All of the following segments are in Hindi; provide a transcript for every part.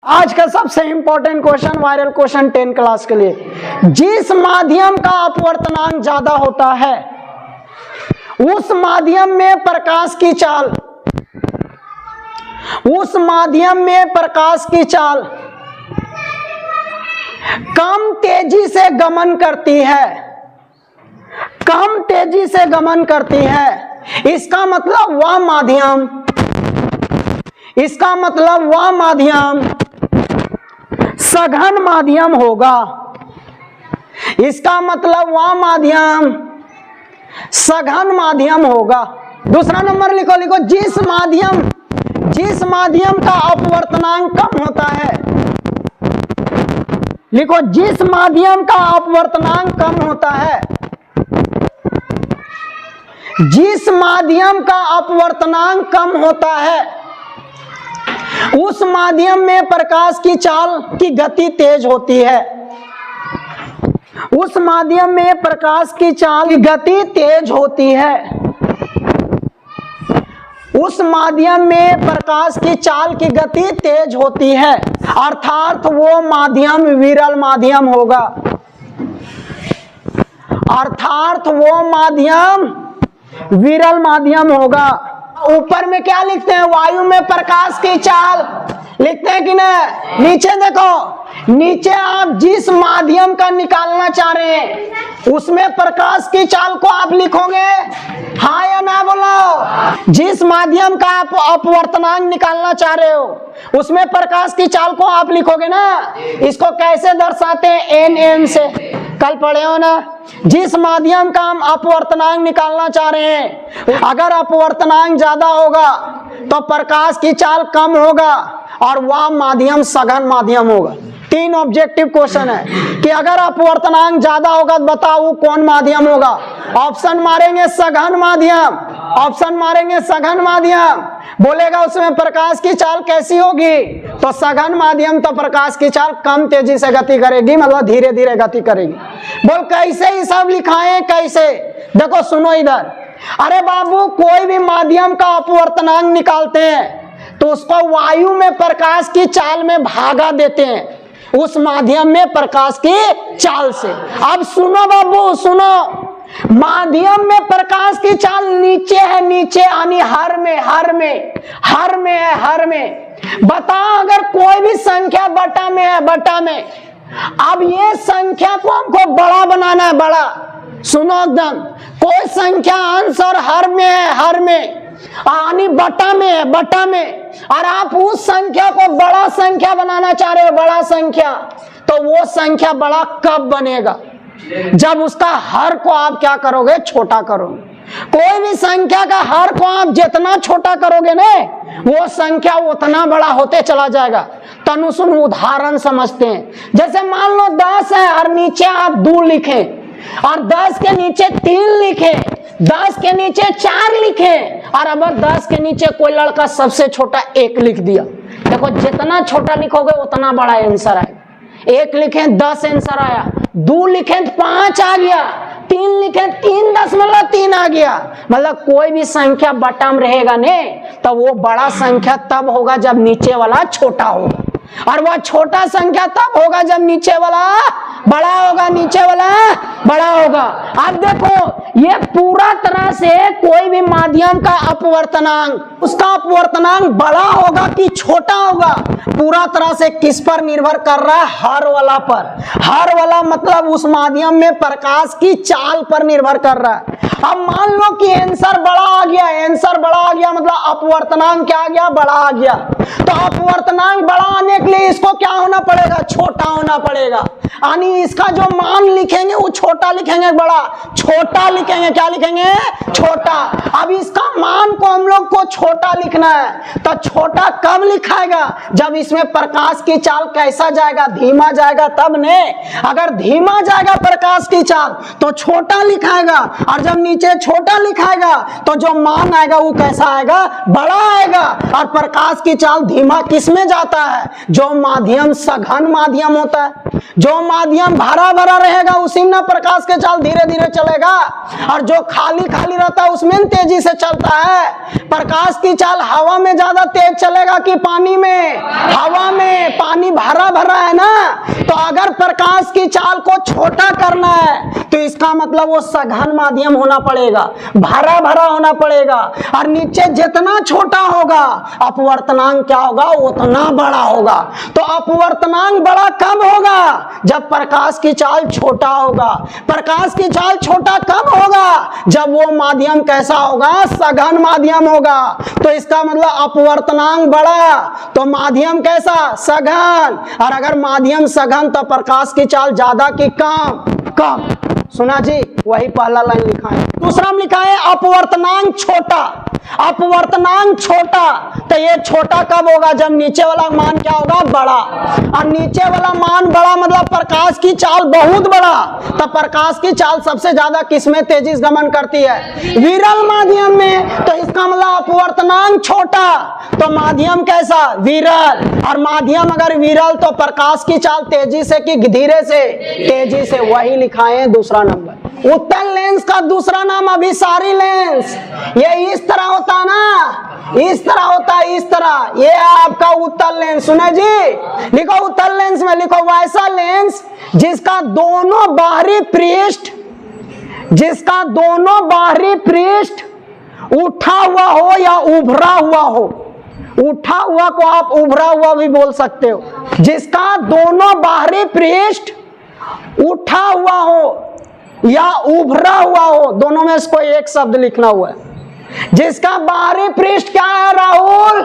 आज का सबसे important question, viral question 10 class के लिए, जिस माध्यम का अपवर्तनांक ज्यादा होता है उस माध्यम में प्रकाश की चाल, उस माध्यम में प्रकाश की चाल कम तेजी से गमन करती है, कम तेजी से गमन करती है। इसका मतलब वह माध्यम, इसका मतलब वह माध्यम सघन माध्यम होगा। इसका मतलब वह माध्यम सघन माध्यम होगा। दूसरा नंबर लिखो, लिखो जिस माध्यम का अपवर्तनांक कम होता है, लिखो जिस माध्यम का अपवर्तनांक कम होता है, जिस माध्यम का अपवर्तनांक कम होता है उस माध्यम में प्रकाश की चाल की गति तेज होती है, उस माध्यम में प्रकाश की चाल की गति तेज होती है, उस माध्यम में प्रकाश की चाल की गति तेज होती है, अर्थात वो माध्यम विरल माध्यम होगा, अर्थात वो माध्यम विरल माध्यम होगा। ऊपर में क्या लिखते हैं, वायु में प्रकाश की चाल लिखते हैं कि नहीं? नीचे देखो, नीचे आप जिस माध्यम का निकालना चाह रहे हैं उसमें प्रकाश की चाल को आप लिखोगे, हाँ या ना बोलो। जिस माध्यम का आप अपवर्तनांक निकालना चाह रहे हो उसमें प्रकाश की चाल को आप लिखोगे ना। इसको कैसे दर्शाते हैं? n से, कल पढ़े हो ना। जिस माध्यम का हम अपवर्तनांक निकालना चाह रहे हैं, अगर अपवर्तनांक ज्यादा होगा तो प्रकाश की चाल कम होगा और वह माध्यम सघन माध्यम होगा। 3 ऑब्जेक्टिव क्वेश्चन है कि अगर अपवर्तनांक ज्यादा होगा तो बताओ कौन माध्यम होगा। ऑप्शन मारेंगे सघन माध्यम, ऑप्शन मारेंगे सघन माध्यम। बोलेगा उसमें प्रकाश की चाल कैसी होगी, तो सघन माध्यम तो प्रकाश की चाल कम तेजी से गति करेगी, मतलब धीरे धीरे गति करेगी। बोल कैसे ही सब लिखाएं, कैसे? देखो सुनो इधर, अरे बाबू कोई भी माध्यम का अपवर्तनांक निकालते हैं तो उसको वायु में प्रकाश की चाल में भागा देते हैं, उस माध्यम में प्रकाश की चाल से। अब सुनो बाबू सुनो, माध्यम में प्रकाश की चाल नीचे है, नीचे यानी हर में, हर में, हर में है, हर में। बताओ अगर कोई भी संख्या बटा में है, बटा में, अब ये संख्या को हमको बड़ा बनाना है, बड़ा। सुनो एकदम, कोई संख्या अंश और हर में है, हर में यानी बटा में है, बटा में, और आप उस संख्या को बड़ा संख्या बनाना चाह रहे हो, बड़ा संख्या, तो वो संख्या बड़ा कब बनेगा? जब उसका हर को आप क्या करोगे? छोटा करोगे। कोई भी संख्या का हर को आप जितना छोटा करोगे ना, वो संख्या उतना बड़ा होते चला जाएगा। तनु सुन उदाहरण समझते हैं। जैसे मान लो 10 है और नीचे आप 2 लिखे, और 10 के नीचे 3 लिखे, 10 के नीचे 4 लिखे, और अब 10 के नीचे कोई लड़का सबसे छोटा 1 लिख दिया। देखो जितना छोटा लिखोगे उतना बड़ा आंसर आएगा। 1 लिखे 10 आंसर आया, 2 लिखे 5 आ गया, 3 लिखे 3.3 आ गया। मतलब कोई भी संख्या बटा में रहेगा ने तो वो बड़ा संख्या तब होगा जब नीचे वाला छोटा होगा, और वह छोटा संख्या तब होगा जब नीचे वाला बड़ा होगा, नीचे वाला बड़ा होगा। अब देखो ये पूरा तरह से कोई भी माध्यम का अपवर्तनांक, उसका अपवर्तनांक बड़ा होगा कि छोटा होगा, पूरा तरह से किस पर निर्भर कर रहा है? हर वाला पर। हर वाला मतलब उस माध्यम में प्रकाश की चाल पर निर्भर कर रहा है। अब मान लो कि आंसर बड़ा आ गया, आंसर बड़ा आ गया मतलब अपवर्तनांक क्या आ गया? बड़ा आ गया। तो अपवर्तनांक बड़ा आने के लिए इसको क्या होना पड़ेगा? छोटा होना पड़ेगा। यानी इसका जो मान लिखेंगे वो छोटा लिखेंगे, बड़ा छोटा लिखेंगे। क्या लिखेंगे? छोटा। अब इसका मान को हम लोग को छोटा लिखना है, तो छोटा कब लिखाएगा? जब इसमें प्रकाश की चाल कैसा जाएगा? धीमा जाएगा तब ने। अगर धीमा जाएगा प्रकाश की चाल तो छोटा लिखाएगा, और जब नीचे छोटा लिखाएगा तो जो मान आएगा वो कैसा आएगा? बड़ा आएगा। और प्रकाश की चाल धीमा किस में जाता है? जो माध्यम सघन माध्यम होता है, जो माध्यम भरा भरा रहेगा उसी में प्रकाश की चाल धीरे धीरे चलेगा, और जो खाली खाली रहता है उसमें तेजी से चलता है। प्रकाश की चाल हवा में ज्यादा तेज चलेगा कि पानी में? हवा में। पानी यानी भरा भरा है ना, तो अगर प्रकाश की चाल को छोटा करना है तो इसका मतलब वो सघन माध्यम होना पड़ेगा, भरा भरा होना पड़ेगा। और नीचे जितना छोटा होगा अपवर्तनांक क्या होगा, उतना बड़ा होगा। तो अपवर्तनांक बड़ा कब होगा, जब प्रकाश की चाल छोटा होगा। प्रकाश की चाल छोटा कब होगा, जब वो माध्यम कैसा होगा, सघन माध्यम होगा। तो इसका मतलब अपवर्तनांक बड़ा तो माध्यम कैसा, सघन। और अगर माध्यम सघन तो प्रकाश की चाल ज्यादा की कम, कम। सुना जी, वही पहला लाइन लिखा है। दूसरा में लिखा है अपवर्तनांक छोटा। अपवर्तनांक छोटा, तो ये छोटा कब होगा, जब नीचे वाला मान क्या होगा, बड़ा। और नीचे वाला मान बड़ा मतलब प्रकाश की चाल बहुत बड़ा। तो प्रकाश की चाल सबसे ज्यादा किसमें तेजी से गमन करती है, विरल माध्यम में। तो इसका मतलब अपवर्तनांक छोटा तो माध्यम कैसा, विरल। और माध्यम अगर विरल तो प्रकाश की चाल तेजी से कि धीरे से, तेजी से। वही लिखा है दूसरा नंबर। उत्तल लेंस का दूसरा नाम अभिसारी लेंस। ये इस तरह होता ना, इस तरह होता है, इस तरह। ये आपका उत्तल लेंस। सुने जी, लिखो उत्तल लेंस में लिखो वैसा लेंस जिसका दोनों बाहरी पृष्ठ, जिसका दोनों बाहरी पृष्ठ उठा हुआ हो या उभरा हुआ हो। उठा हुआ को आप उभरा हुआ भी बोल सकते हो। जिसका दोनों बाहरी पृष्ठ उठा हुआ हो या उभरा हुआ हो, दोनों में से कोई एक शब्द लिखना हुआ है। जिसका बाहरी पृष्ठ क्या है राहुल,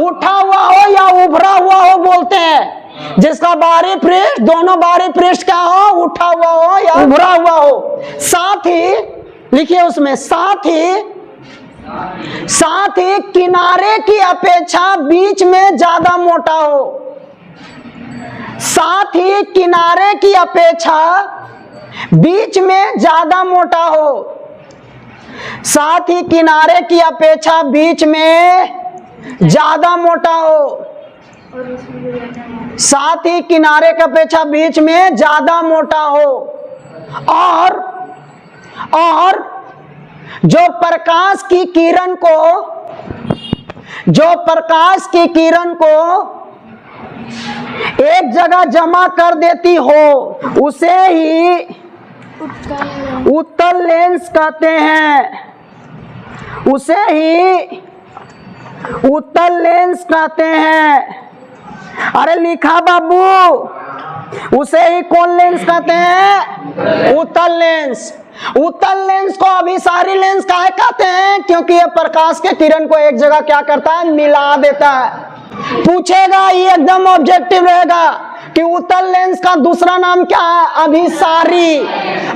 उठा हुआ हो या उभरा हुआ हो बोलते हैं। जिसका बाहरी पृष्ठ, दोनों बाहरी पृष्ठ क्या हो, उठा हुआ हो या उभरा हुआ हो। साथ ही लिखिए उसमें, साथ ही किनारे की अपेक्षा बीच में ज्यादा मोटा हो। साथ ही किनारे की अपेक्षा बीच में ज्यादा मोटा हो। साथ ही किनारे की अपेक्षा बीच में ज्यादा मोटा हो। साथ ही किनारे की अपेक्षा बीच में ज्यादा मोटा हो। और जो प्रकाश की किरण को एक जगह जमा कर देती हो उसे ही उत्तल लेंस कहते हैं। उसे ही उत्तल लेंस कहते हैं। अरे लिखा बाबू, उसे ही कौन लेंस कहते हैं, उत्तल लेंस। उत्तल लेंस को अभिसारी लेंस काहे कहते हैं, क्योंकि यह प्रकाश के किरण को एक जगह क्या करता है, मिला देता है। पूछेगा, ये एकदम ऑब्जेक्टिव रहेगा कि उत्तल लेंस का दूसरा नाम क्या है, अभिसारी।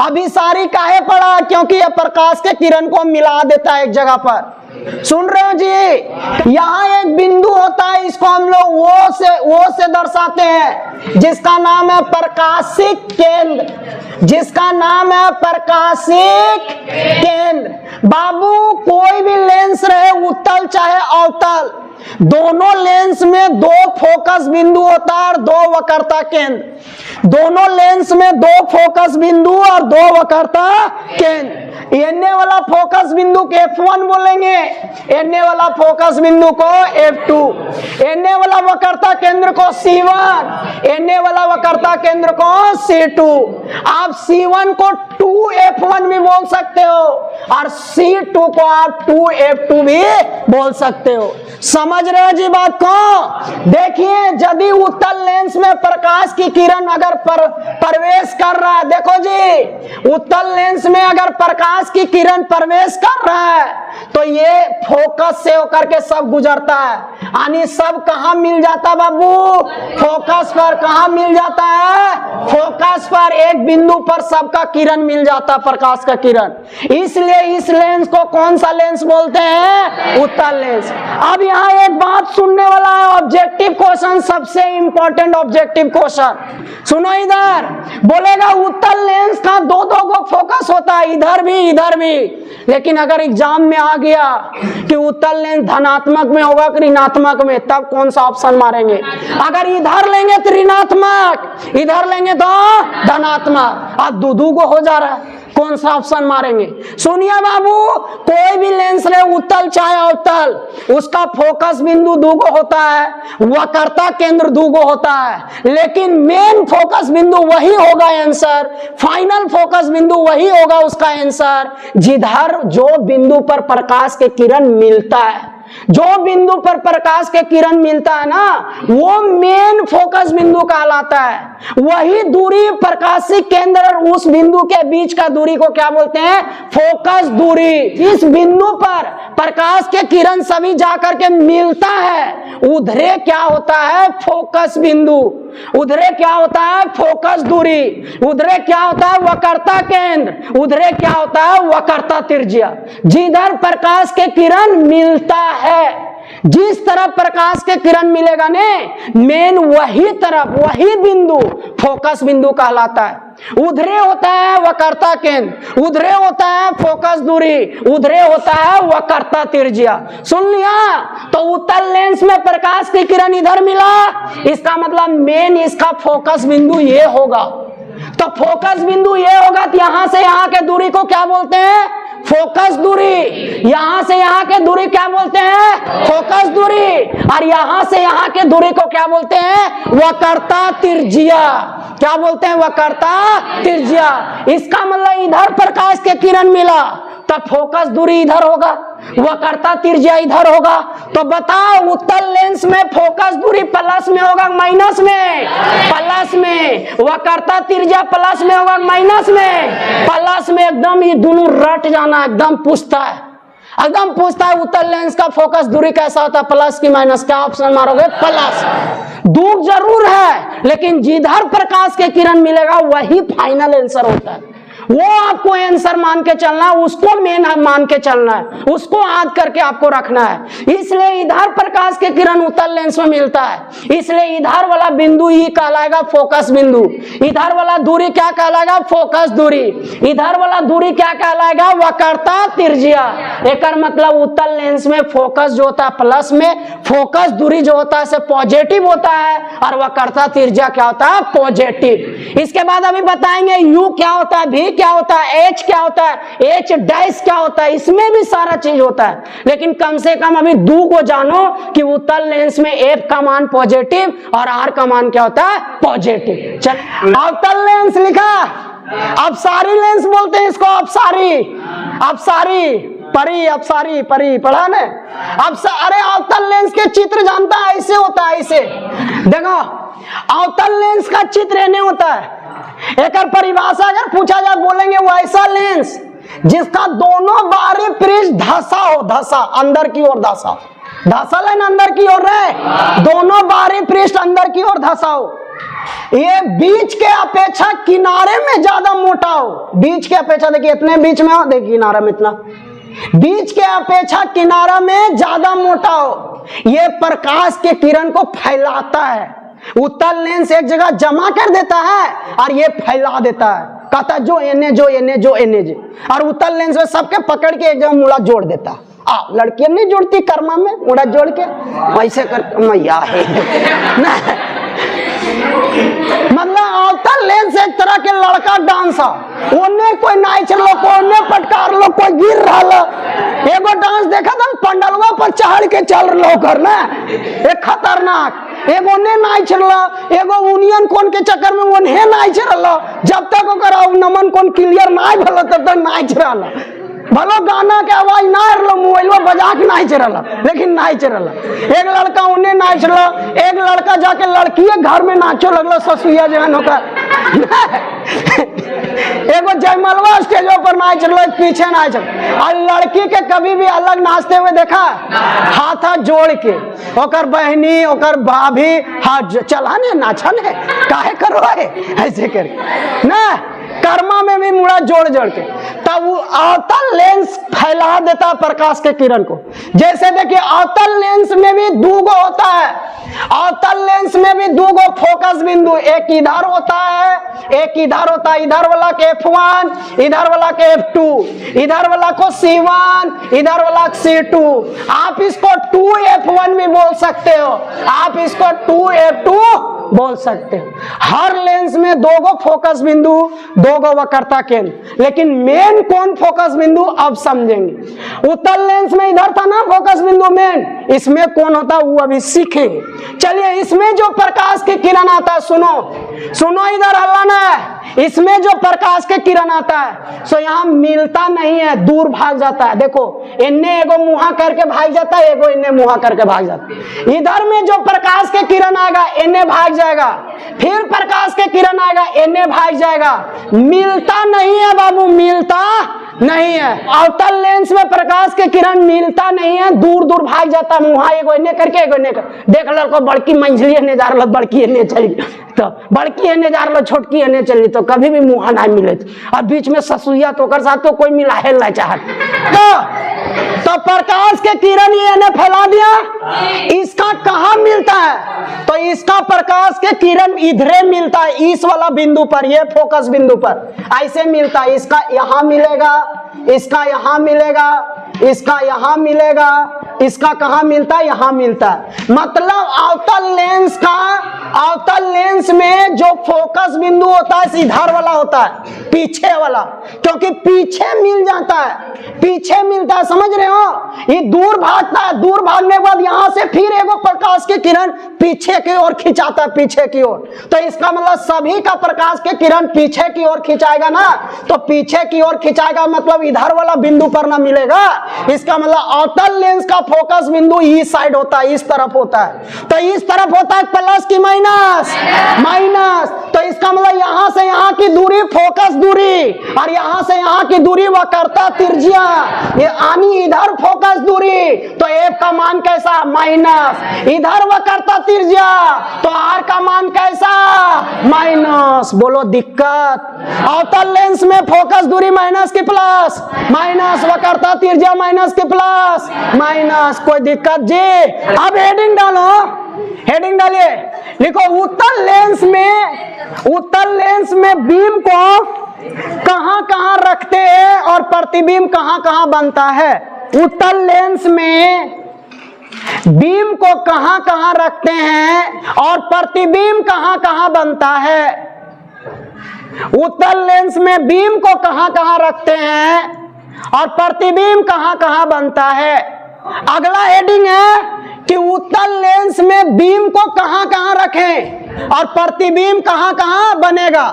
अभिसारी काहे पड़ा, क्योंकि यह प्रकाश के किरण को मिला देता है एक जगह पर। सुन रहे हो जी, यहाँ एक बिंदु होता है, इसको हम लोग वो से दर्शाते हैं, जिसका नाम है प्रकाशिक केंद्र। जिसका नाम है प्रकाशिक केंद्र। बाबू कोई भी लेंस रहे, उत्तल चाहे अवतल, दोनों लेंस में दो फोकस बिंदु होता है और दो वक्रता केंद्र। दोनों लेंस में दो फोकस बिंदु और दो वक्रता केंद्र। एने वाला फोकस बिंदु को F1 बोलेंगे, एने वाला फोकस बिंदु को F2, एने वाला वक्रता केंद्र को C1, एने वाला वक्रता केंद्र को C2। आप C1 को 2F1 भी बोल सकते हो और C2 को आप 2F2 भी बोल सकते हो। समझ रहे हो जी बात को। देखिए, यदि उत्तल लेंस में प्रकाश की किरण अगर प्रवेश कर रहा है, देखो जी, उत्तल लेंस में अगर प्रकाश की किरण प्रवेश कर रहा है तो ये फोकस से होकर के सब गुजरता है। यानी सब कहां मिल जाता है बाबू, फोकस पर। कहां मिल जाता है, फोकस पर। एक बिंदु पर सबका किरण मिल जाता है, प्रकाश का किरण। इसलिए इस लेंस को कौन सा लेंस बोलते हैं, उत्तल लेंस। अब यहाँ एक बात सुनने वाला है, ऑब्जेक्टिव क्वेश्चन, सबसे इंपॉर्टेंट ऑब्जेक्टिव क्वेश्चन। सुनो, इधर बोलेगा उत्तल लेंस का दो को फोकस होता है, इधर भी इधर भी। लेकिन अगर एग्जाम में आ गया कि उत्तल लेंस धनात्मक में होगा कि ऋणात्मक में, तब कौन सा ऑप्शन मारेंगे। अगर इधर लेंगे तो ऋणात्मक, इधर लेंगे तो धनात्मक। अब दो को हो जा रहा है, कौन सा ऑप्शन मारेंगे? सुनिए बाबू, कोई भी लेंस ले, उत्तल चाहे अवतल, उसका फोकस बिंदु दूगो होता है, वक्रता केंद्र दूगो होता है, लेकिन मेन फोकस बिंदु वही होगा आंसर, फाइनल फोकस बिंदु वही होगा उसका आंसर जिधर जो बिंदु पर प्रकाश के किरण मिलता है। जो बिंदु पर प्रकाश के किरण मिलता है ना, वो मेन फोकस बिंदु कहलाता है। वही दूरी प्रकाशिक केंद्र और उस बिंदु के बीच का दूरी को क्या बोलते हैं? फोकस दूरी। इस बिंदु पर प्रकाश के किरण सभी जाकर के मिलता है, उधरे क्या होता है? फोकस बिंदु। उधरे क्या होता है? फोकस दूरी। उधरे क्या होता है? वक्रता केंद्र। उधरे क्या होता है? वक्रता त्रिज्या। जिधर प्रकाश के किरण मिलता है, जिस तरफ प्रकाश के किरण मिलेगा ने, मेन वही तरफ, वही बिंदु फोकस बिंदु कहलाता है। उधरे होता है वक्रता केंद्र, उधरे होता है फोकस दूरी, उधरे होता है वक्रता त्रिज्या। सुन लिया? तो उत्तल लेंस में प्रकाश की किरण इधर मिला, इसका मतलब मेन इसका फोकस बिंदु ये होगा। तो फोकस बिंदु ये होगा, तो यहां से यहां के दूरी को क्या बोलते हैं? फोकस दूरी। यहां से यहां के दूरी क्या बोलते हैं? फोकस दूरी। और यहां से यहां के दूरी को क्या बोलते हैं? वक्रता त्रिज्या। क्या बोलते हैं? वक्रता त्रिज्या। इसका मतलब इधर प्रकाश के किरण मिला, तब फोकस दूरी इधर होगा, वक्रता त्रिज्या इधर होगा। तो बताओ, उत्तल लेंस में फोकस दूरी प्लस में होगा माइनस में? प्लस में। वक्रता त्रिज्या प्लस में होगा माइनस में? प्लस में। एकदम ये दोनों रट जाना, एकदम पूछता है, एकदम पूछता है उत्तल लेंस का फोकस दूरी कैसा होता है, प्लस की माइनस? क्या ऑप्शन मारोगे? प्लस। दूर जरूर है, लेकिन जिधर प्रकाश के किरण मिलेगा वही फाइनल आंसर होता है। वो आपको आंसर मान के चलना है, उसको मेन मान के चलना है, उसको याद करके आपको रखना है। इसलिए इधर प्रकाश के किरण उत्तल लेंस में मिलता है, इसलिए इधर वाला बिंदु ही कहलाएगा फोकस बिंदु। इधर वाला दूरी क्या कहलाएगा? फोकस दूरी। इधर वाला दूरी क्या कहलाएगा? वक्रता त्रिज्या। एकर मतलब उत्तल लेंस में फोकस जो होता है प्लस में, फोकस दूरी जो होता है पॉजिटिव होता है, और वक्रता त्रिज्या क्या होता है? पॉजिटिव। इसके बाद अभी बताएंगे यू क्या होता है, भी क्या होता है, एच क्या होता है, एच डैश क्या होता है, इसमें भी सारा चीज होता है। लेकिन कम से कम अभी दो को जानो कि उत्तल लेंस में एफ का मान पॉजिटिव और आर का मान क्या होता है? पॉजिटिव। चल, अवतल लेंस लिखा, अपसारी लेंस बोलते हैं इसको, अपसारी। अपसारी, परी, अपसारी, परी पढ़ा ना? अरे अवतल लेंस के चित्र जानता है? ऐसे होता है, ऐसे देखो, अवतल लेंस का चित्र ऐसे होता है। एक परिभाषा अगर पूछा जाए, बोलेंगे वो ऐसा लेंस जिसका दोनों बाहरी पृष्ठ धसा हो, धसा अंदर की ओर धसा, धसा लेन अंदर की ओर रहे, दोनों बाहरी पृष्ठ अंदर की ओर धसा हो। ये बीच के अपेक्षा किनारे में ज्यादा मोटा हो, बीच के अपेक्षा, देखिए इतने बीच में हो, देखिए किनारा में इतना, बीच के अपेक्षा किनारा में ज्यादा मोटा हो। ये प्रकाश के किरण को फैलाता है। उत्तल लेंस एक जगह जमा कर देता है और ये फैला देता है, कहता है जो एने जो एने जो एने जो, और उत्तल लेंस में सबके पकड़ के एक जगह मुड़ा जोड़ देता है। लड़कियां नहीं जोड़ती कर्मा में मुड़ा जोड़ के, वैसे कर मैया है मतलब अवतल लेंस एक तरह के लड़का डांस है, ओने कोई नाच लो, कोई पटकार लो, कोई गिर रहा। एगो डांस देखा था पंडलवा पर चढ़ के चल रहा करना, एक खतरनाक। एगो ने नाच रहा, एगो यूनियन कोन के चक्कर में ओने नाच रहा, जब तक ओकर नमन कोन क्लियर ना भलो तब तक नाच रहा। भलो गाना के आवाज ना रहा, मोबाइल बजा के नाच रहा, लेकिन नाच रहा। एक लड़का उन्हें नाच रहा, एक लड़का जाके लड़की घर में नाचो लगलो ससुया जहन होकर एगो जयमलवा स्टेज पर नाच रहा, पीछे नाच रहा। और लड़की के कभी भी अलग नाचते हुए देखा? हाथ जोड़ के, ओकर बहनी ओकर भाभी हाथ चला ने नाचा ने, काहे करो ऐसे कर ना, कर्मा में भी मुड़ा जोड़ जोड़ के, तब वो अवतल लेंस फैला देता है प्रकाश के किरण को। जैसे देखिए अवतल लेंस में भी दूगो होता है, अवतल लेंस में भी दूगो फोकस बिंदु, एक इधर होता है, एक इधर होता है। इधर वाला के F1, इधर वाला के F2, इधर वाला को C1, इधर वाला C2। आप इसको 2F1 भी बोल सकते हो, आप इसको 2F2 बोल सकते हो। हर लेंस में दो गो फोकस बिंदु, दो गो वक्रता केंद्र, लेकिन मेन कौन फोकस बिंदु अब समझेंगे। उत्तल लेंस में इधर था ना फोकस बिंदु मेन, इसमें कौन होता वो अभी सीखेंगे। चलिए, इसमें जो प्रकाश की किरण आता है, सुनो इधर हल्ला ना, इसमें जो प्रकाश के किरण आता है सो यहाँ मिलता नहीं है, दूर भाग जाता है। देखो इन्ने एगो मुहा करके भाग जाता है, एगो इन्ने मुहा करके भाग जाता है। इधर में जो प्रकाश के किरण आएगा इन्ने भाग जाएगा, फिर प्रकाश के किरण आएगा इन्ने भाग जाएगा, मिलता नहीं है बाबू, मिलता नहीं है। अवतल लेंस में प्रकाश के किरण मिलता नहीं है, दूर दूर भाग जाता है। मुहा एगो इन्ने करके एगो इन्ने कर, देख लड़को बड़की मंझली इन्ने जा रहा, बड़की इन्ने चली, तो बड़की इन्ने जा रहा, छोटकी इन्ने चली, तो कभी भी मुहा ना मिले। और बीच में ससुइया तो कर साथ तो कोई मिलाहे ना चाहत, तो प्रकाश के किरण ये इन्हें फैला दिया, इसका कहाँ मिलता है, तो इसका प्रकाश के किरण इधरे मिलता है, इस वाला बिंदु पर, ये फोकस बिंदु पर ऐसे मिलता है। इसका यहाँ मिलेगा, इसका यहाँ मिलेगा, इसका यहाँ मिलेगा, इसका कहाँ मिलता है, यहाँ मिलता है। मतलब अवतल लेंस में जो फोकस बिंदु होता है इधर वाला होता है, पीछे वाला, क्योंकि पीछे मिल जाता है, पीछे मिलता है, समझ रहे हो। ये दूर भागता है, दूर भागने के बाद यहाँ से फिर एगो प्रकाश के किरण पीछे की ओर खिंचाता है, पीछे की ओर। तो इसका मतलब सभी का प्रकाश के किरण पीछे की ओर खिंचाएगा ना, तो पीछे की ओर खिंचाएगा मतलब इधर वाला बिंदु पर ना मिलेगा। इसका मतलब अवतल लेंस का फोकस बिंदु इस साइड होता है, इस तरफ होता है। तो इस तरफ होता है प्लस की माइनस, माइनस। तो इसका मतलब यहाँ से यहाँ की दूरी फोकस दूरी, और यहाँ से यहाँ की दूरी वक्रता त्रिज्या, ये आनी इधर फोकस दूरी, तो एफ का मान कैसा, माइनस। इधर वक्रता त्रिज्या, तो आर का मान कैसा, माइनस। बोलो दिक्कत। अवतल लेंस में फोकस दूरी माइनस की प्लस, माइनस वक्रता त्रिज्या माइनस की प्लस, माइनस। कोई दिक्कत जी? अब हेडिंग डालो, हेडिंग डालिए, लिखो उत्तल लेंस में बीम को कहां कहां रखते हैं और प्रतिबिंब कहां कहां बनता है। उत्तल लेंस में बीम को कहां कहां रखते हैं और प्रतिबिंब कहां कहां बनता है। उत्तल लेंस में बीम को कहां कहां रखते हैं और प्रतिबिंब कहां कहां बनता है। अगला हेडिंग है कि उत्तल लेंस में बीम को कहां कहां रखें और प्रतिबिंब कहां कहां बनेगा।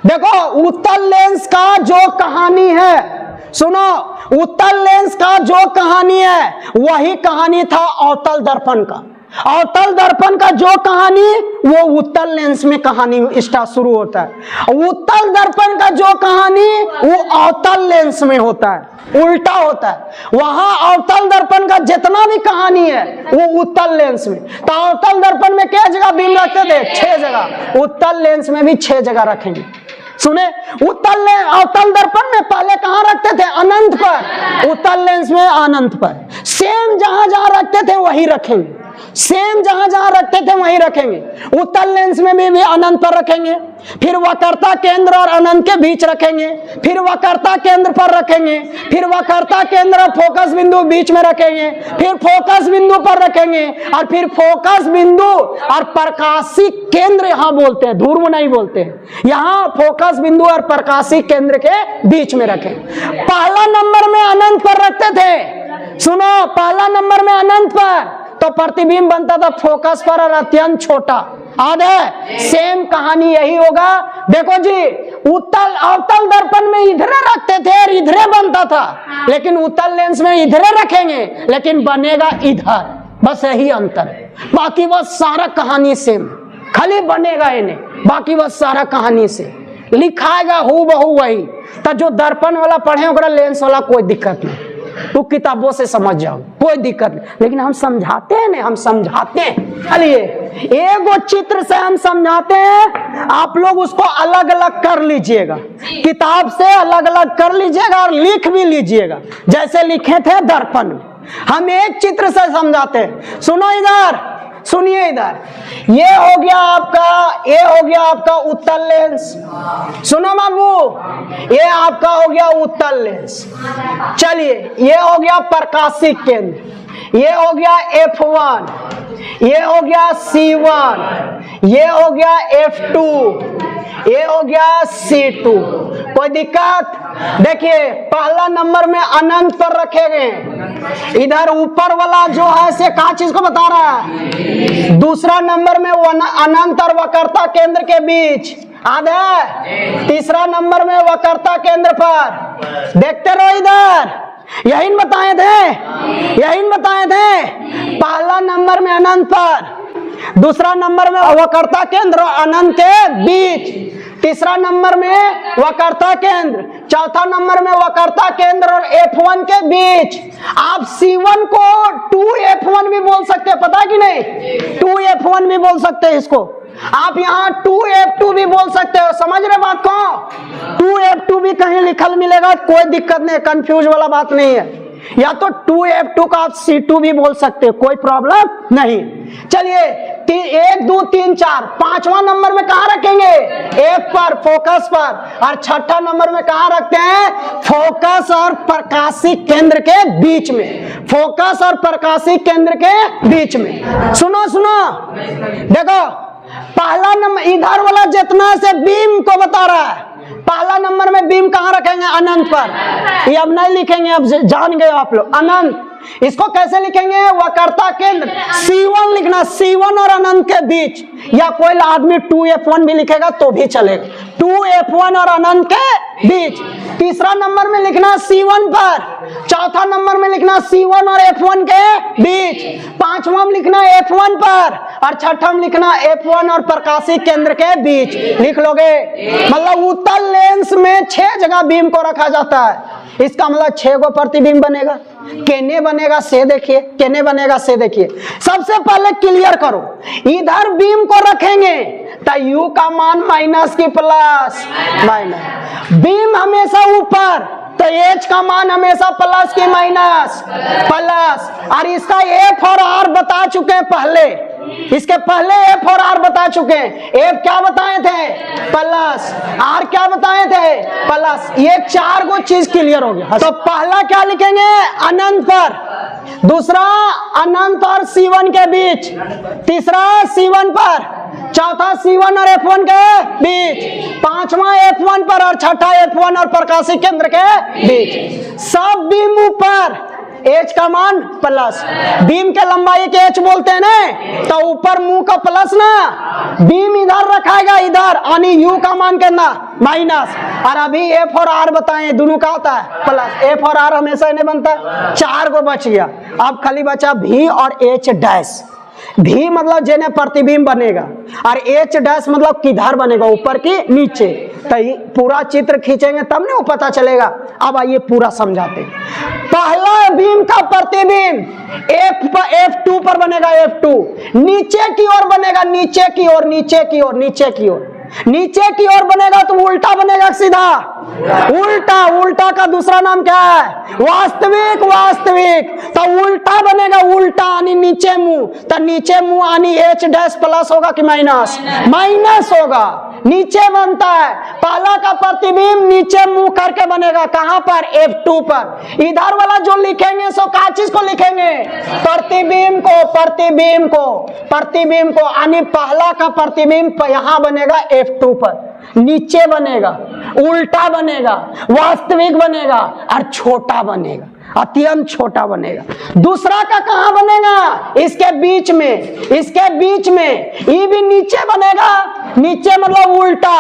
देखो उत्तल लेंस का जो कहानी है, सुनो, उत्तल लेंस का जो कहानी है वही कहानी था अवतल दर्पण का। अवतल दर्पण का जो कहानी वो उत्तल लेंस में कहानी स्टार्ट शुरू होता है। उत्तल दर्पण का जो कहानी वो अवतल लेंस में होता है, उल्टा होता है। वहां अवतल दर्पण का जितना भी कहानी है वो उत्तल लेंस में। तो अवतल दर्पण में क्या जगह बीम रखते थे? 6 जगह। उत्तल लेंस में भी 6 जगह रखेंगे। सुने, अवतल दर्पण में पहले कहां रखते थे? अनंत पर। उत्तल लेंस में अनंत पर। सेम जहां जहां रखते थे वही रखेंगे, सेम जहां जहां रखते थे वहीं रखेंगे। उत्तल लेंस में भी अनंत पर रखेंगे, फिर वक्रता केंद्र और अनंत के बीच रखेंगे, फिर वक्रता केंद्र पर रखेंगे, फिर वक्रता केंद्र और फोकस बिंदु बीच में रखेंगे, फिर फोकस बिंदु पर रखेंगे, और फिर फोकस बिंदु और प्रकाशी केंद्र यहाँ बोलते हैं, ध्रुव नहीं बोलते हैं, यहाँ फोकस बिंदु और प्रकाशी केंद्र के बीच में रखें। पहला नंबर में अनंत पर रखते थे, सुनो, पहला नंबर में अनंत पर, तो प्रतिबिंब बनता था फोकस पर और अत्यंत छोटा। याद है? सेम कहानी यही होगा। देखो जी, अवतल दर्पण में इधरे रखते थे और इधरे बनता था, लेकिन उत्तल लेंस में इधरे रखेंगे लेकिन बनेगा इधर। बस यही अंतर है, बाकी बस सारा कहानी सेम, खाली बनेगा इन्हें, बाकी बस सारा कहानी से लिखाएगा हूँ बहू वही। तो जो दर्पण वाला पढ़े ओकरा लेंस वाला कोई दिक्कत नहीं, तो किताबों से समझ जाओ, कोई दिक्कत नहीं। लेकिन हम समझाते हैं ना, हम समझाते हैं। चलिए, एगो चित्र से हम समझाते हैं, आप लोग उसको अलग अलग कर लीजिएगा, किताब से अलग अलग कर लीजिएगा और लिख भी लीजिएगा, जैसे लिखे थे दर्पण में। हम एक चित्र से समझाते हैं। सुनो इधर, सुनिए इधर, ये हो गया आपका उत्तल लेंस। सुनो बाबू, ये आपका हो गया उत्तल लेंस। चलिए, ये हो गया प्रकाशिक केंद्र, ये हो गया F1, ये हो गया C1, ये हो गया F2, ये हो गया C2। कोई दिक्कत? देखिए पहला नंबर में अनंत पर रखे गए, इधर ऊपर वाला जो है से कहा चीज को बता रहा है, दूसरा नंबर में अनंत और वक्रता केंद्र के बीच आधा, तीसरा नंबर में वक्रता केंद्र पर। देखते रहो इधर, यही बताए थे, यही बताए थे। पहला नंबर में अनंत पर, दूसरा नंबर में वक्रता केंद्र अनंत के बीच, तीसरा नंबर में वक्रता केंद्र, चौथा नंबर में वक्रता केंद्र और F1 के बीच। आप C1 को 2F1 भी बोल सकते हैं, पता कि नहीं? 2F1 भी बोल सकते हैं इसको। आप यहाँ 2F2 भी बोल सकते हो, समझ रहे बात को? 2F2 भी कहीं लिखल मिलेगा, कोई दिक्कत नहीं, कंफ्यूज वाला बात नहीं है। या तो 2F2 का आप C2 भी बोल सकते हो, कोई प्रॉब्लम नहीं। चलिए 1 2 3 4, पांचवा नंबर में कहाँ रखेंगे? F पर, फोकस पर। और छठा नंबर में कहाँ रखते हैं? फोकस और प्रकाशिक केंद्र के बीच में, फोकस और प्रकाशिक केंद्र के बीच में। सुनो सुनो, देखो पहला नंबर इधर वाला जितना से बीम को बता रहा है, पहला नंबर में बीम कहाँ रखेंगे? अनंत पर। ये अब नहीं लिखेंगे, अब जान गए आप लोग। अनंत, इसको कैसे लिखेंगे? वक्रता केंद्र C1 लिखना, C1 और अनंत के बीच। या कोई आदमी 2F1 भी लिखेगा तो भी चलेगा, 2F1 और अनंत के बीच। तीसरा नंबर में लिखना C1 पर, चौथा नंबर में लिखना C1 और F1 के बीच, पांचवा में लिखना F1 पर और छठा में लिखना F1 और प्रकाशिक केंद्र के बीच। लिख लोगे? मतलब उत्तल लेंस में 6 जगह बीम को रखा जाता है, इसका मतलब 6 गो प्रतिबिंब बनेगा। केने बनेगा से देखिए, केने बनेगा से देखिए। सबसे पहले क्लियर करो, इधर बीम को रखेंगे तो U का मान माइनस की प्लस, माइनस। बीम हमेशा ऊपर तो H का मान हमेशा प्लस की माइनस, प्लस। और इसका F और R बता चुके हैं पहले, इसके पहले F और R बता चुके हैं। F क्या बताए थे? प्लस। R क्या बताए थे? प्लस। ये 4 गो चीज क्लियर हो गया। तो पहला क्या लिखेंगे? अनंत पर, दूसरा अनंत और C1 के बीच, तीसरा C1 पर, चौथा C1 और F1 के बीच, पांचवा F1 पर और छठा F1 और प्रकाशिक केंद्र के बीच। सब बीम ऊपर, H का मान प्लस। बीम के लंबाई के H बोलते हैं ना, तो ऊपर मुंह का प्लस ना, बीम इधर रखाएगा इधर, यानी U का मान कितना? माइनस। और अभी F और R बताएं, दोनों का होता है प्लस। F और R हमेशा नहीं बनता, 4 गो बच गया। अब खाली बचा V और H डैश। V मतलब जेने प्रतिबिंब बनेगा और H डैश मतलब किधर बनेगा, ऊपर की नीचे। तो पूरा चित्र खींचेंगे तब ना वो पता चलेगा। अब आइए पूरा समझाते। पहला बीम का प्रतिबिंब F2 पर बनेगा, F2 नीचे की ओर बनेगा, नीचे की ओर, नीचे की ओर, नीचे की ओर, नीचे की ओर बनेगा तो उल्टा बनेगा, सीधा उल्टा। उल्टा का दूसरा नाम क्या है? वास्तविक। वास्तविक तो उल्टा बनेगा, उल्टा यानी नीचे मुंह। तो नीचे मुंह यानी H डैश प्लस होगा कि माइनस? माइनस होगा, नीचे बनता है। पहला का प्रतिबिंब नीचे मुंह करके बनेगा, कहां पर? F2 पर। इधर वाला जो लिखेंगे सो क्या चीज को लिखेंगे? प्रतिबिंब को, प्रतिबिंब को, प्रतिबिंब को। यानी पहला का प्रतिबिंब यहां बनेगा F2 पर, नीचे बनेगा, उल्टा बनेगा, वास्तविक बनेगा और छोटा बनेगा, अत्यंत छोटा बनेगा। दूसरा का कहां बनेगा? इसके बीच में, इसके बीच में। ये भी नीचे बनेगा, नीचे मतलब उल्टा,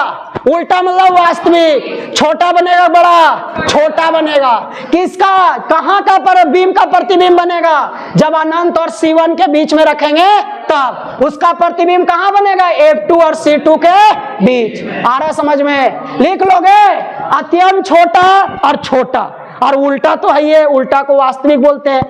उल्टा मतलब वास्तविक। छोटा बनेगा, बड़ा, छोटा बनेगा। किसका? कहां का पर बीम का प्रतिबिंब बनेगा? जब अनंत और C1 के बीच में रखेंगे तब उसका प्रतिबिंब कहां बनेगा? F2 और C2 के बीच। आ रहा समझ में? लिख लोगे? अत्यंत छोटा और छोटा, और उल्टा तो है, ये उल्टा को वास्तविक बोलते हैं।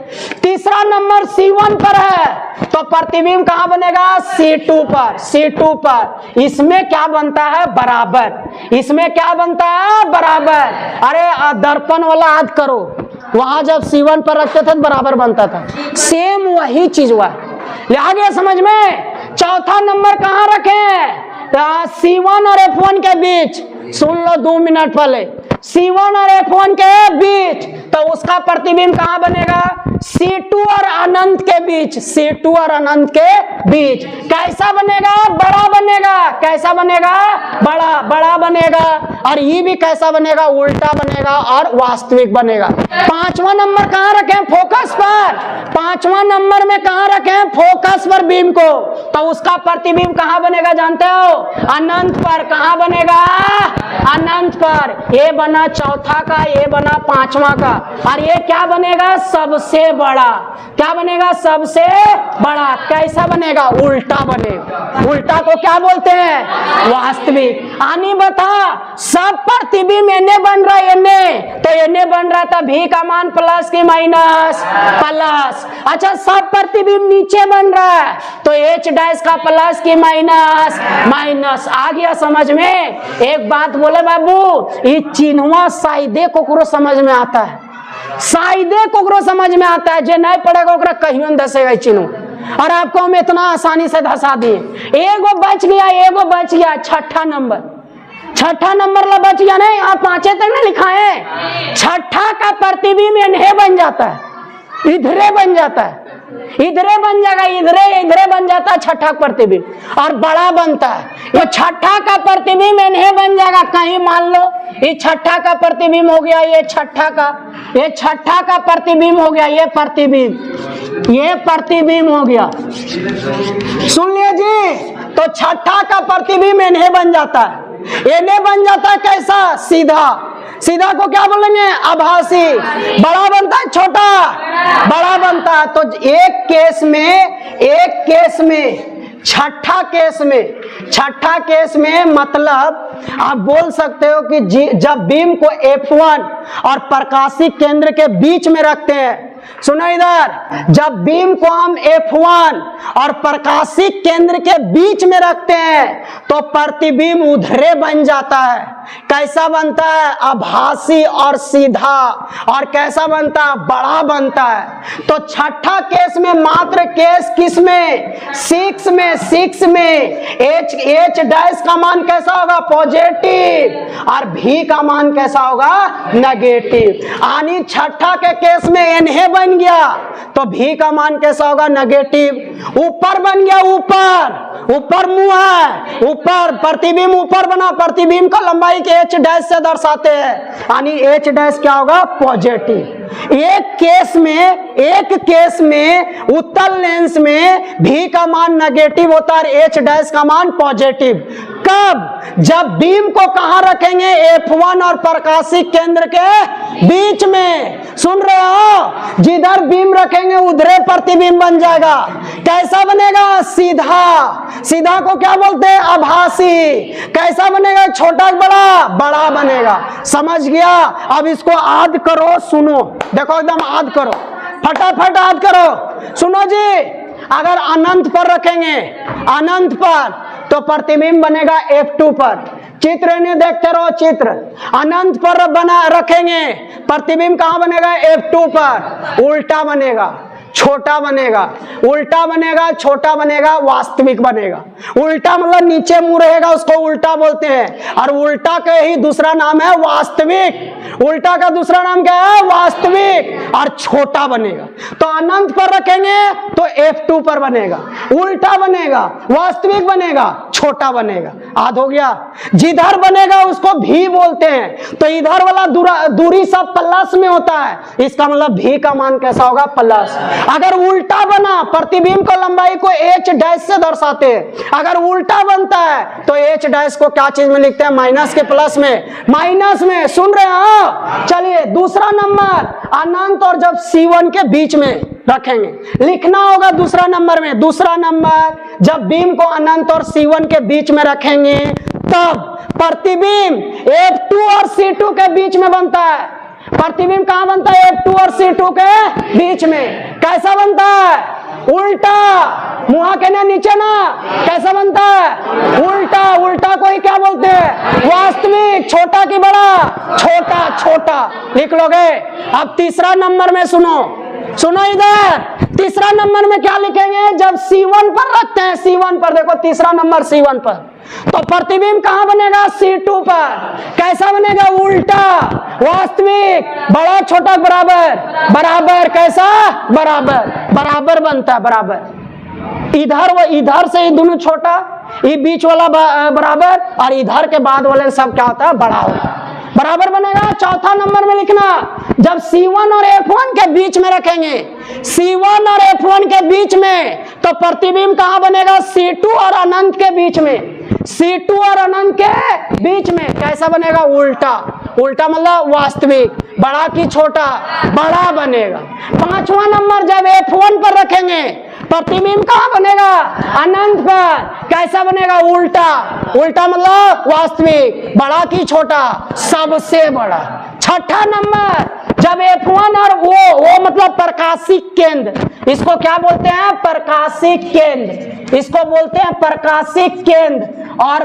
तीसरा नंबर C1 पर है तो प्रतिबिंब कहां बनेगा? C2 पर, C2 पर। इसमें क्या बनता है? बराबर। इसमें क्या बनता है? बराबर। अरे दर्पण वाला याद करो, वहां जब C1 पर रखते थे तो बराबर बनता था, सेम वही चीज हुआ। आ गया समझ में? चौथा नंबर कहां रखें? C1 और F1 के बीच। सुन लो 2 मिनट पहले, C1 और F1 के बीच। तो उसका प्रतिबिंब कहां बनेगा? C2 और अनंत के बीच, C2 और अनंत के बीच। कैसा बनेगा? बड़ा बनेगा। कैसा बनेगा? बड़ा, बड़ा बनेगा। और ये भी कैसा बनेगा? उल्टा बनेगा और वास्तविक बनेगा। पांचवा नंबर कहां रखें? फोकस पर। पांचवा नंबर में कहां रखें? फोकस पर बीम को। तो उसका प्रतिबिंब कहां बनेगा जानते हो? अनंत पर। कहां बनेगा? अनंत पर। ये बना चौथा का, ये बना पांचवा का, और ये क्या बनेगा? सबसे बड़ा। क्या बनेगा? सबसे बड़ा। कैसा बनेगा? उल्टा बनेगा। उल्टा को क्या बोलते हैं? वास्तविक। आनी बता, सब प्रतिबिंब एने बन रहा है, एने, तो एने बन रहा था भी का मान प्लस की माइनस? प्लस। अच्छा, सब प्रतिबिंब नीचे बन रहा है तो H डैश का प्लस की माइनस? माइनस। आ गया समझ में? एक बात बोले बाबू, ये चिन्हवा साइदे कोकरो समझ में आता है, साइदे कोकरो समझ में आता है। जे नहीं पड़ेगा ओकरा कहियो न धसेगा चिन्ह। और आपको हम इतना आसानी से धसा दिए। एगो बच गया, एगो बच गया, छठा नंबर। छठा नंबर ला बच गया नहीं, आप पांचे तक ना लिखा है। छठा का प्रतिबिंब इन्हें बन जाता है, इधरे बन जाता है, इधरे बन जाएगा, इधरे बन जाता है छठा प्रतिबिंब और बड़ा बनता है। ये छठा का प्रतिबिंब इन्हें बन जाएगा। कहीं मान लो ये छठा का प्रतिबिंब हो गया, ये छठा का प्रतिबिंब हो गया, ये प्रतिबिंब हो गया। सुन लिया जी, तो छठा का प्रतिबिंब इन्हें बन जाता है। इन्हें बन जाता है कैसा? सीधा। सीधा को क्या बोलेंगे? आभासी। बड़ा बनता है छोटा? बड़ा बनता है। तो एक केस में छठा केस में मतलब आप बोल सकते हो कि जब बीम को F1 और प्रकाशी केंद्र के बीच में रखते हैं, सुनो इधर, जब बीम को हम F1 और प्रकाशी केंद्र के बीच में रखते हैं तो प्रतिबिंब उधरे बन जाता है। कैसा बनता है? आभासी और सीधा। और कैसा बनता है? बड़ा बनता है। तो छठा केस में मात्र केस किस में? 6 में H डैश का मान कैसा होगा? पॉजिटिव। और V का मान कैसा होगा? नेगेटिव। यानी छठा के केस में इन्हें बन गया तो V का मान कैसा होगा? नेगेटिव। ऊपर बन गया, ऊपर मुंह है, ऊपर प्रतिबिंब ऊपर बना, प्रतिबिंब का लंबाई के H डैश से दर्शाते हैं, यानी H डैश क्या होगा? पॉजिटिव। एक केस में उत्तल लेंस में V का मान नेगेटिव होता है, H डैश का मान पॉजिटिव। कब? जब बीम को कहां रखेंगे? F1 और प्रकाशी केंद्र के बीच में। सुन रहे हो? जिधर बीम रखेंगे उधरे प्रतिबिंब बन जाएगा। कैसा बनेगा? सीधा को क्या बोलते हैं? आभासी। कैसा बनेगा? छोटा बड़ा? बड़ा बनेगा। समझ गया? अब इसको याद करो, सुनो, देखो एकदम याद करो, फटाफट याद करो। सुनो जी, अगर अनंत पर रखेंगे, अनंत पर, तो प्रतिबिंब बनेगा F2 पर। चित्र ने देखते रहो, चित्र अनंत पर बना रखेंगे, प्रतिबिंब कहां बनेगा? F2 पर। उल्टा बनेगा, छोटा बनेगा, उल्टा बनेगा, छोटा बनेगा, वास्तविक बनेगा। उल्टा मतलब नीचे मुंह रहेगा, उसको उल्टा बोलते हैं। और उल्टा का ही दूसरा नाम है वास्तविक। उल्टा का दूसरा नाम क्या है? वास्तविक। और छोटा बनेगा तो अनंत पर रखेंगे तो F2 पर बनेगा, उल्टा बनेगा, वास्तविक बनेगा, छोटा बनेगा। याद हो गया? जिधर बनेगा उसको भी बोलते हैं। तो इधर वाला दूरी सब प्लस में होता है, इसका मतलब भी का मान कैसा होगा? प्लस। अगर उल्टा बना, प्रतिबिंब को लंबाई को H डैश से दर्शाते हैं। अगर उल्टा बनता है तो H डैश को क्या चीज में लिखते हैं? माइनस के प्लस में, माइनस में। सुन रहे हो? चलिए दूसरा नंबर, अनंत और जब C1 के बीच में रखेंगे, लिखना होगा दूसरा नंबर में। दूसरा नंबर, जब बीम को अनंत और C1 के बीच में रखेंगे तब प्रतिबिंब F2 और C2 के बीच में बनता है। प्रतिबिंब कहां बनता है? F2 और C2 के बीच में। कैसा बनता है? उल्टा। मुंह के ना नीचे ना, कैसा बनता है? उल्टा। उल्टा को ही क्या बोलते हैं? वास्तविक। छोटा की बड़ा? छोटा। लिख लोगे? अब तीसरा नंबर में सुनो इधर, तीसरा नंबर में क्या लिखेंगे? जब C1 पर रखते हैं, C1 पर देखो, तीसरा नंबर C1 पर, तो प्रतिबिंब कहां बनेगा? C2 पर। कैसा बनेगा? उल्टा। वास्तविक बड़ा छोटा बराबर, बराबर कैसा? बराबर, बराबर बनता है, बराबर। इधर व इधर से ये दोनों छोटा, ये बीच वाला बराबर, और इधर के बाद वाले सब क्या होता है? बड़ा होता है, बराबर बनेगा। चौथा नंबर में लिखना, जब C1 और F1 के बीच में रखेंगे, C1 और F1 के बीच में, तो प्रतिबिंब कहां बनेगा? C2 और अनंत के बीच में। C2 और अनंत के बीच में कैसा बनेगा? उल्टा। उल्टा मतलब वास्तविक, बड़ा की छोटा? बड़ा बनेगा। पांचवा नंबर, जब F1 पर रखेंगे, प्रतिबिंब कहां बनेगा? अनंत पर। कैसा बनेगा? उल्टा। उल्टा मतलब वास्तविक, बड़ा की छोटा? सबसे बड़ा। छठा नंबर, जब F1 और वो मतलब प्रकाशिक केंद्र, इसको क्या बोलते हैं? प्रकाशिक केंद्र, इसको बोलते हैं प्रकाशिक केंद्र। और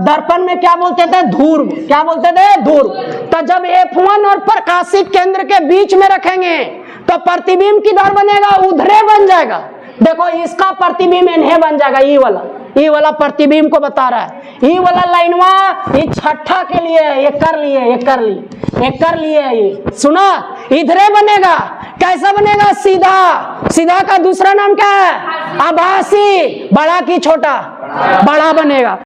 दर्पण में क्या बोलते थे? ध्रुव। क्या बोलते थे? ध्रुव। तो जब F1 और प्रकाशिक केंद्र के बीच में रखेंगे, तो प्रतिबिंब किधर बनेगा? उधरे बन जाएगा। देखो, इसका प्रतिबिंब इन्हें बन जाएगा, ये वाला प्रतिबिंब को बता रहा है। ये वाला लाइनवा ये छठा के लिए है, ये कर लिए, ये कर लिए, ये कर लिए, ये सुना, इधरे बनेगा। कैसा बनेगा? सीधा। सीधा का दूसरा नाम क्या है? आभासी। बड़ा की छोटा? बड़ा बनेगा।